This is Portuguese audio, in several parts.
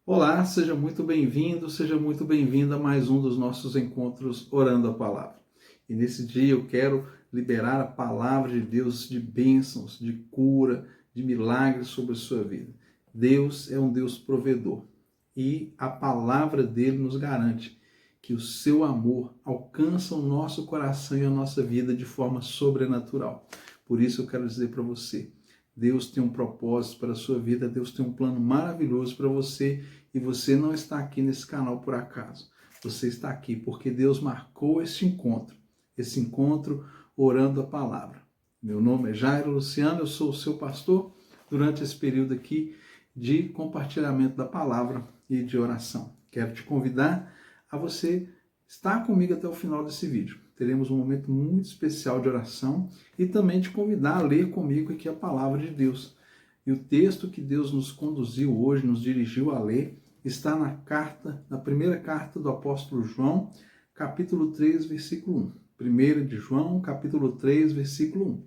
Olá, seja muito bem-vindo, seja muito bem-vinda a mais um dos nossos encontros Orando a Palavra. E nesse dia eu quero liberar a palavra de Deus de bênçãos, de cura, de milagres sobre a sua vida. Deus é um Deus provedor e a palavra dele nos garante que o seu amor alcança o nosso coração e a nossa vida de forma sobrenatural. Por isso eu quero dizer para você, Deus tem um propósito para a sua vida, Deus tem um plano maravilhoso para você e você não está aqui nesse canal por acaso. Você está aqui porque Deus marcou esse encontro orando a palavra. Meu nome é Jairo Luciano, eu sou o seu pastor durante esse período aqui de compartilhamento da palavra e de oração. Quero te convidar a você estar comigo até o final desse vídeo. Teremos um momento muito especial de oração e também te convidar a ler comigo aqui a palavra de Deus. E o texto que Deus nos conduziu hoje, nos dirigiu a ler, está na primeira carta do apóstolo João, capítulo 3, versículo 1. 1 de João, capítulo 3, versículo 1.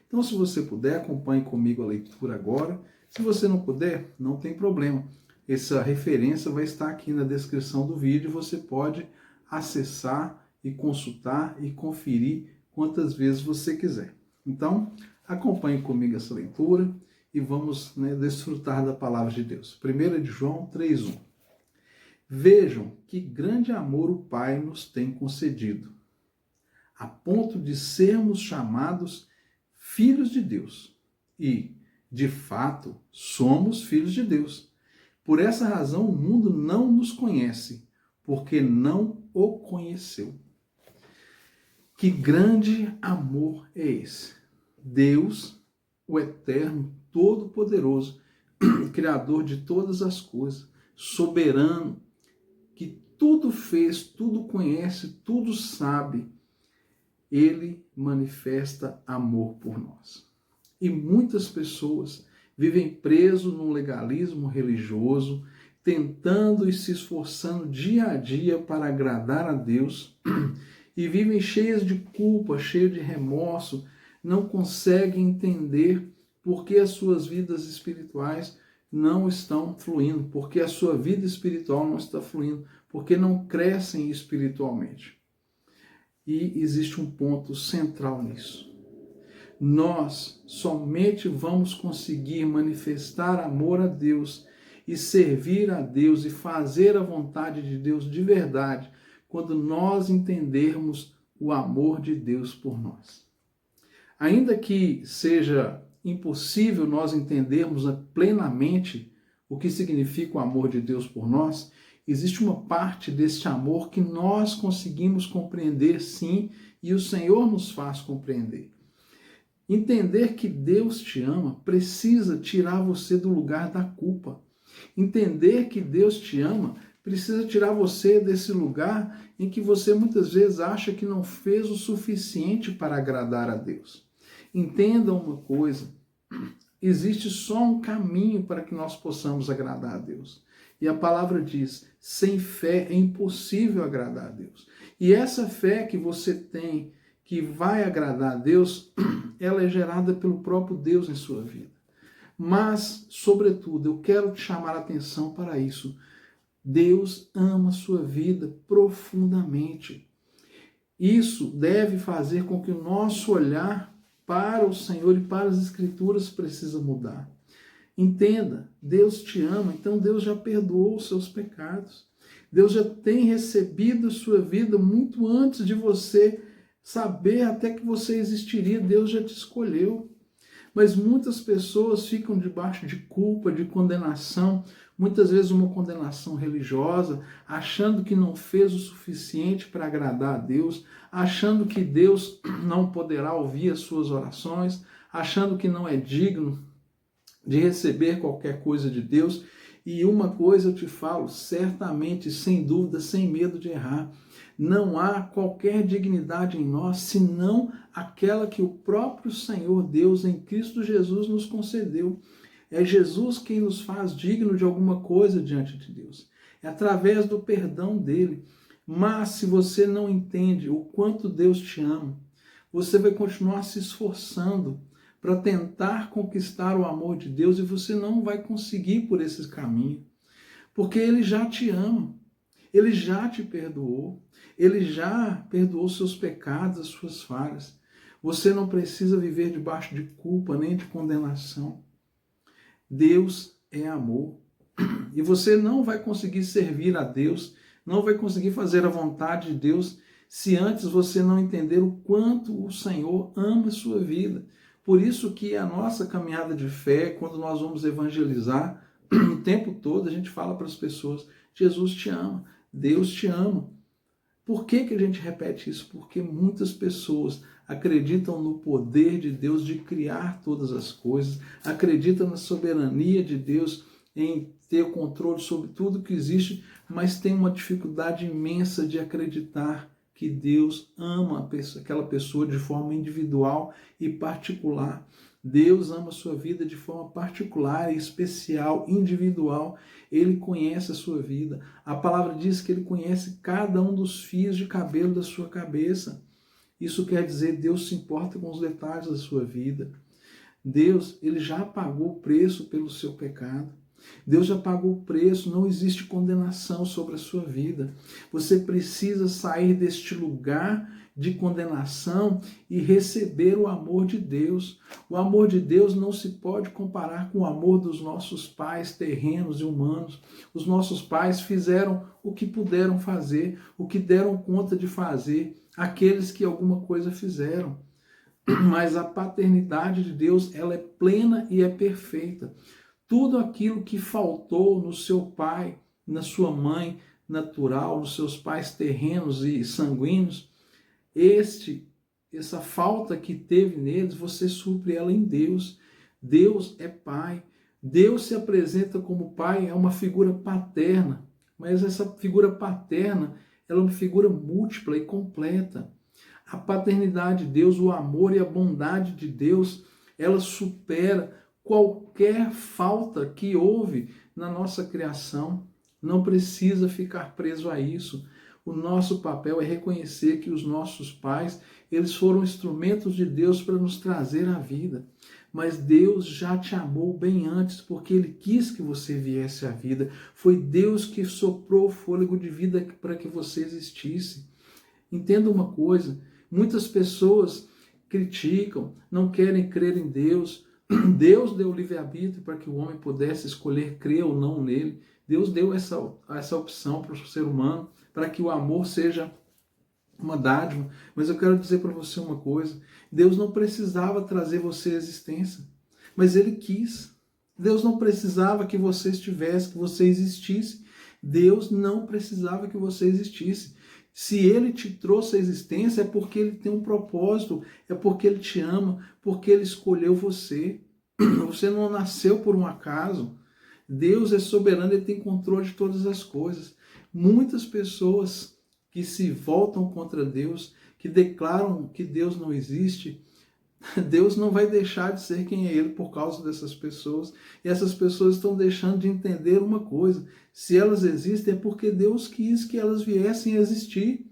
Então, se você puder, acompanhe comigo a leitura agora. Se você não puder, não tem problema. Essa referência vai estar aqui na descrição do vídeo. Você pode acessar e consultar e conferir quantas vezes você quiser. Então, acompanhe comigo essa leitura e vamos desfrutar da palavra de Deus. 1 de João 3,1. Vejam que grande amor o Pai nos tem concedido, a ponto de sermos chamados filhos de Deus. E, de fato, somos filhos de Deus. Por essa razão, o mundo não nos conhece, porque não o conheceu. Que grande amor é esse? Deus, o Eterno, Todo-Poderoso, Criador de todas as coisas, soberano, que tudo fez, tudo conhece, tudo sabe, ele manifesta amor por nós. E muitas pessoas vivem presos num legalismo religioso, tentando e se esforçando dia a dia para agradar a Deus, e vivem cheias de culpa, cheias de remorso, não conseguem entender por que as suas vidas espirituais não estão fluindo, porque a sua vida espiritual não está fluindo, porque não crescem espiritualmente. E existe um ponto central nisso. Nós somente vamos conseguir manifestar amor a Deus e servir a Deus e fazer a vontade de Deus de verdade quando nós entendermos o amor de Deus por nós. Ainda que seja impossível nós entendermos plenamente o que significa o amor de Deus por nós, existe uma parte deste amor que nós conseguimos compreender sim, e o Senhor nos faz compreender. Entender que Deus te ama precisa tirar você do lugar da culpa. Entender que Deus te ama precisa tirar você desse lugar em que você muitas vezes acha que não fez o suficiente para agradar a Deus. Entenda uma coisa, existe só um caminho para que nós possamos agradar a Deus. E a palavra diz, sem fé é impossível agradar a Deus. E essa fé que você tem, que vai agradar a Deus, ela é gerada pelo próprio Deus em sua vida. Mas, sobretudo, eu quero te chamar a atenção para isso. Deus ama a sua vida profundamente. Isso deve fazer com que o nosso olhar para o Senhor e para as Escrituras precisa mudar. Entenda, Deus te ama, então Deus já perdoou os seus pecados. Deus já tem recebido a sua vida muito antes de você saber até que você existiria, Deus já te escolheu. Mas muitas pessoas ficam debaixo de culpa, de condenação, muitas vezes uma condenação religiosa, achando que não fez o suficiente para agradar a Deus, achando que Deus não poderá ouvir as suas orações, achando que não é digno de receber qualquer coisa de Deus. E uma coisa eu te falo, certamente, sem dúvida, sem medo de errar, não há qualquer dignidade em nós, senão aquela que o próprio Senhor Deus em Cristo Jesus nos concedeu. É Jesus quem nos faz digno de alguma coisa diante de Deus. É através do perdão dele. Mas se você não entende o quanto Deus te ama, você vai continuar se esforçando para tentar conquistar o amor de Deus e você não vai conseguir por esse caminho. Porque Ele já te ama, Ele já te perdoou, Ele já perdoou seus pecados, as suas falhas. Você não precisa viver debaixo de culpa nem de condenação. Deus é amor. E você não vai conseguir servir a Deus, não vai conseguir fazer a vontade de Deus se antes você não entender o quanto o Senhor ama a sua vida. Por isso que a nossa caminhada de fé, quando nós vamos evangelizar, o tempo todo a gente fala para as pessoas, Jesus te ama, Deus te ama. Por que a gente repete isso? Porque muitas pessoas acreditam no poder de Deus de criar todas as coisas, acreditam na soberania de Deus em ter controle sobre tudo que existe, mas tem uma dificuldade imensa de acreditar que Deus ama aquela pessoa de forma individual e particular. Deus ama a sua vida de forma particular, especial, individual. Ele conhece a sua vida. A palavra diz que Ele conhece cada um dos fios de cabelo da sua cabeça. Isso quer dizer, Deus se importa com os detalhes da sua vida. Deus, Ele já pagou o preço pelo seu pecado. Deus já pagou o preço, não existe condenação sobre a sua vida. Você precisa sair deste lugar de condenação e receber o amor de Deus. O amor de Deus não se pode comparar com o amor dos nossos pais terrenos e humanos. Os nossos pais fizeram o que puderam fazer, o que deram conta de fazer, aqueles que alguma coisa fizeram. Mas a paternidade de Deus, ela é plena e é perfeita. Tudo aquilo que faltou no seu pai, na sua mãe natural, nos seus pais terrenos e sanguíneos, essa falta que teve neles, você supre ela em Deus. Deus é Pai. Deus se apresenta como Pai, é uma figura paterna, mas essa figura paterna, ela é uma figura múltipla e completa. A paternidade de Deus, o amor e a bondade de Deus, ela supera qualquer falta que houve na nossa criação. Não precisa ficar preso a isso. O nosso papel é reconhecer que os nossos pais, eles foram instrumentos de Deus para nos trazer a vida. Mas Deus já te amou bem antes, porque Ele quis que você viesse à vida. Foi Deus que soprou o fôlego de vida para que você existisse. Entenda uma coisa, muitas pessoas criticam, não querem crer em Deus. Deus deu livre-arbítrio para que o homem pudesse escolher crer ou não nele. Deus deu essa opção para o ser humano, para que o amor seja uma dádiva. Mas eu quero dizer para você uma coisa, Deus não precisava trazer você à existência, mas Ele quis. Deus não precisava que você estivesse, que você existisse. Deus não precisava que você existisse. Se Ele te trouxe à existência, é porque Ele tem um propósito, é porque Ele te ama, porque Ele escolheu você. Você não nasceu por um acaso. Deus é soberano, Ele tem controle de todas as coisas. Muitas pessoas que se voltam contra Deus, que declaram que Deus não existe, Deus não vai deixar de ser quem é Ele por causa dessas pessoas. E essas pessoas estão deixando de entender uma coisa. Se elas existem é porque Deus quis que elas viessem a existir.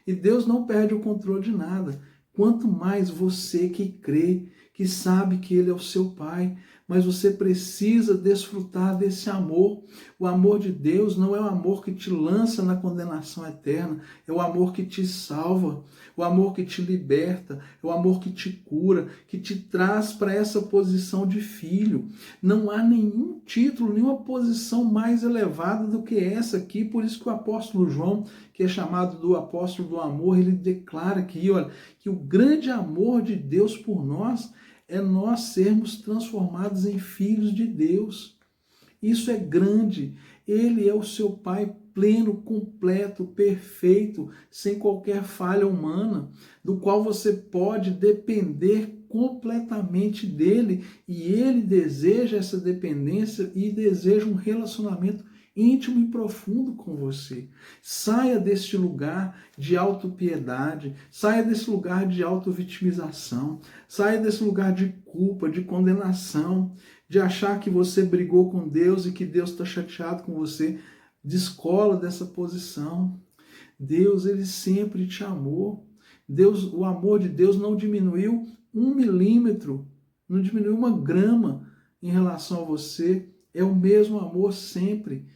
E Deus não perde o controle de nada. Quanto mais você que crê, que sabe que Ele é o seu Pai, mas você precisa desfrutar desse amor. O amor de Deus não é o amor que te lança na condenação eterna, é o amor que te salva, o amor que te liberta, é o amor que te cura, que te traz para essa posição de filho. Não há nenhum título, nenhuma posição mais elevada do que essa aqui, por isso que o apóstolo João, que é chamado do apóstolo do amor, ele declara aqui, olha, que o grande amor de Deus por nós é nós sermos transformados em filhos de Deus. Isso é grande. Ele é o seu Pai pleno, completo, perfeito, sem qualquer falha humana, do qual você pode depender completamente dele. E ele deseja essa dependência e deseja um relacionamento íntimo e profundo com você. Saia deste lugar de autopiedade, saia desse lugar de autovitimização, saia desse lugar de culpa, de condenação, de achar que você brigou com Deus e que Deus está chateado com você. Descola dessa posição. Deus, Ele sempre te amou. Deus, o amor de Deus não diminuiu 1 milímetro, não diminuiu 1 grama em relação a você. É o mesmo amor sempre.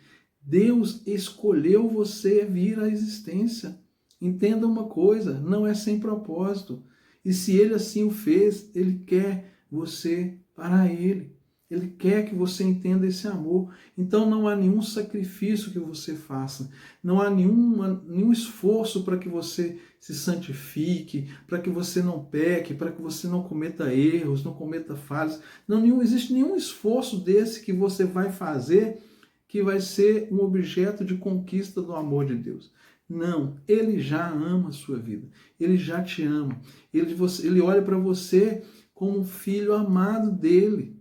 Deus escolheu você vir à existência. Entenda uma coisa, não é sem propósito. E se Ele assim o fez, Ele quer você para Ele. Ele quer que você entenda esse amor. Então não há nenhum sacrifício que você faça, não há nenhum esforço para que você se santifique, para que você não peque, para que você não cometa erros, não cometa falhas. Não existe nenhum esforço desse que você vai fazer que vai ser um objeto de conquista do amor de Deus. Não, Ele já ama a sua vida, Ele já te ama, Ele olha para você como um filho amado dEle.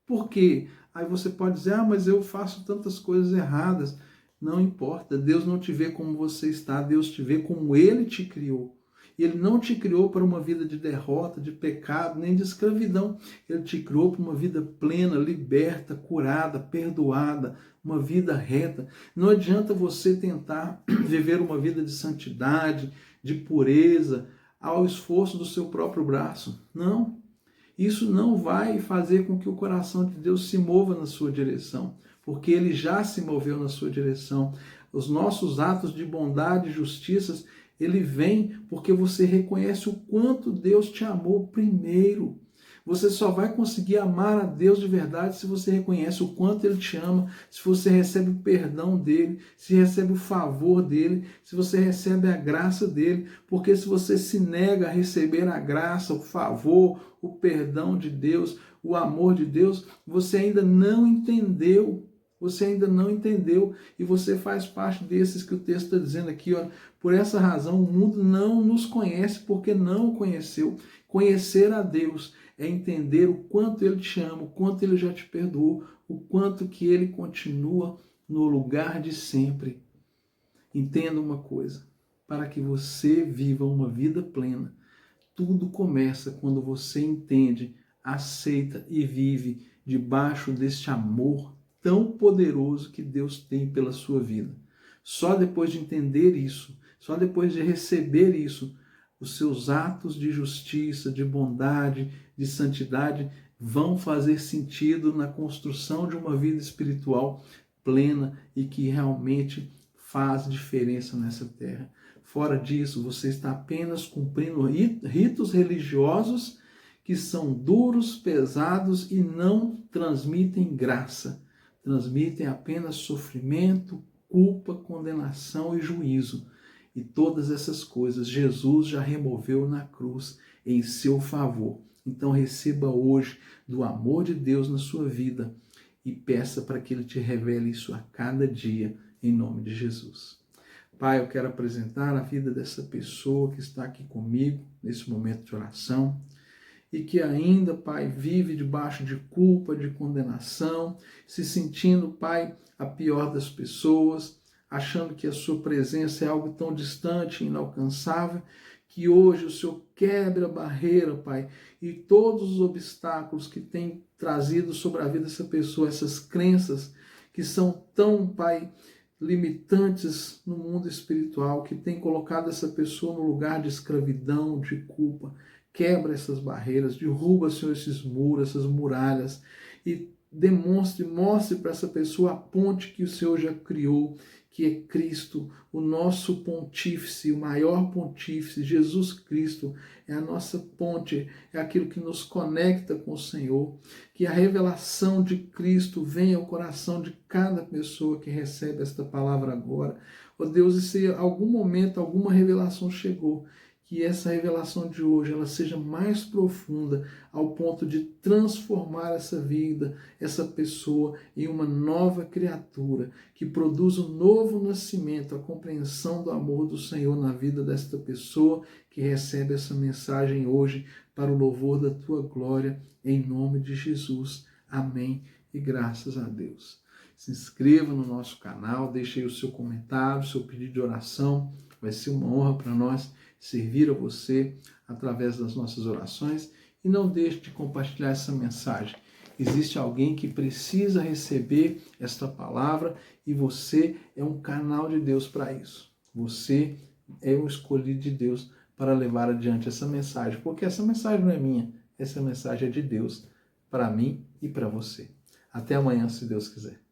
Por quê? Aí você pode dizer, mas eu faço tantas coisas erradas. Não importa, Deus não te vê como você está, Deus te vê como Ele te criou. E Ele não te criou para uma vida de derrota, de pecado, nem de escravidão. Ele te criou para uma vida plena, liberta, curada, perdoada, uma vida reta. Não adianta você tentar viver uma vida de santidade, de pureza, ao esforço do seu próprio braço. Não. Isso não vai fazer com que o coração de Deus se mova na sua direção, porque Ele já se moveu na sua direção. Os nossos atos de bondade e justiça, ele vem porque você reconhece o quanto Deus te amou primeiro. Você só vai conseguir amar a Deus de verdade se você reconhece o quanto Ele te ama, se você recebe o perdão dEle, se recebe o favor dEle, se você recebe a graça dEle. Porque se você se nega a receber a graça, o favor, o perdão de Deus, o amor de Deus, você ainda não entendeu. Você ainda não entendeu e você faz parte desses que o texto está dizendo aqui, ó. Por essa razão o mundo não nos conhece porque não o conheceu. Conhecer a Deus é entender o quanto Ele te ama, o quanto Ele já te perdoou, o quanto que Ele continua no lugar de sempre. Entenda uma coisa, para que você viva uma vida plena, tudo começa quando você entende, aceita e vive debaixo deste amor tão poderoso que Deus tem pela sua vida. Só depois de entender isso, só depois de receber isso, os seus atos de justiça, de bondade, de santidade vão fazer sentido na construção de uma vida espiritual plena e que realmente faz diferença nessa terra. Fora disso, você está apenas cumprindo ritos religiosos que são duros, pesados e não transmitem graça. Transmitem apenas sofrimento, culpa, condenação e juízo. E todas essas coisas Jesus já removeu na cruz em seu favor. Então receba hoje do amor de Deus na sua vida e peça para que Ele te revele isso a cada dia, em nome de Jesus. Pai, eu quero apresentar a vida dessa pessoa que está aqui comigo nesse momento de oração e que ainda, Pai, vive debaixo de culpa, de condenação, se sentindo, Pai, a pior das pessoas, achando que a sua presença é algo tão distante, inalcançável, que hoje o Senhor quebre a barreira, Pai, e todos os obstáculos que tem trazido sobre a vida dessa pessoa, essas crenças que são tão, Pai, limitantes no mundo espiritual, que tem colocado essa pessoa no lugar de escravidão, de culpa. Quebra essas barreiras, derruba, Senhor, esses muros, essas muralhas e mostre para essa pessoa a ponte que o Senhor já criou, que é Cristo, o nosso pontífice, o maior pontífice, Jesus Cristo, é a nossa ponte, é aquilo que nos conecta com o Senhor. Que a revelação de Cristo venha ao coração de cada pessoa que recebe esta palavra agora. Ó Deus, e se em algum momento alguma revelação chegou, que essa revelação de hoje ela seja mais profunda ao ponto de transformar essa vida, essa pessoa em uma nova criatura, que produza um novo nascimento, a compreensão do amor do Senhor na vida desta pessoa que recebe essa mensagem hoje para o louvor da tua glória, em nome de Jesus. Amém e graças a Deus. Se inscreva no nosso canal, deixe aí o seu comentário, o seu pedido de oração, vai ser uma honra para nós servir a você através das nossas orações e não deixe de compartilhar essa mensagem. Existe alguém que precisa receber esta palavra e você é um canal de Deus para isso. Você é um escolhido de Deus para levar adiante essa mensagem, porque essa mensagem não é minha, essa mensagem é de Deus para mim e para você. Até amanhã, se Deus quiser.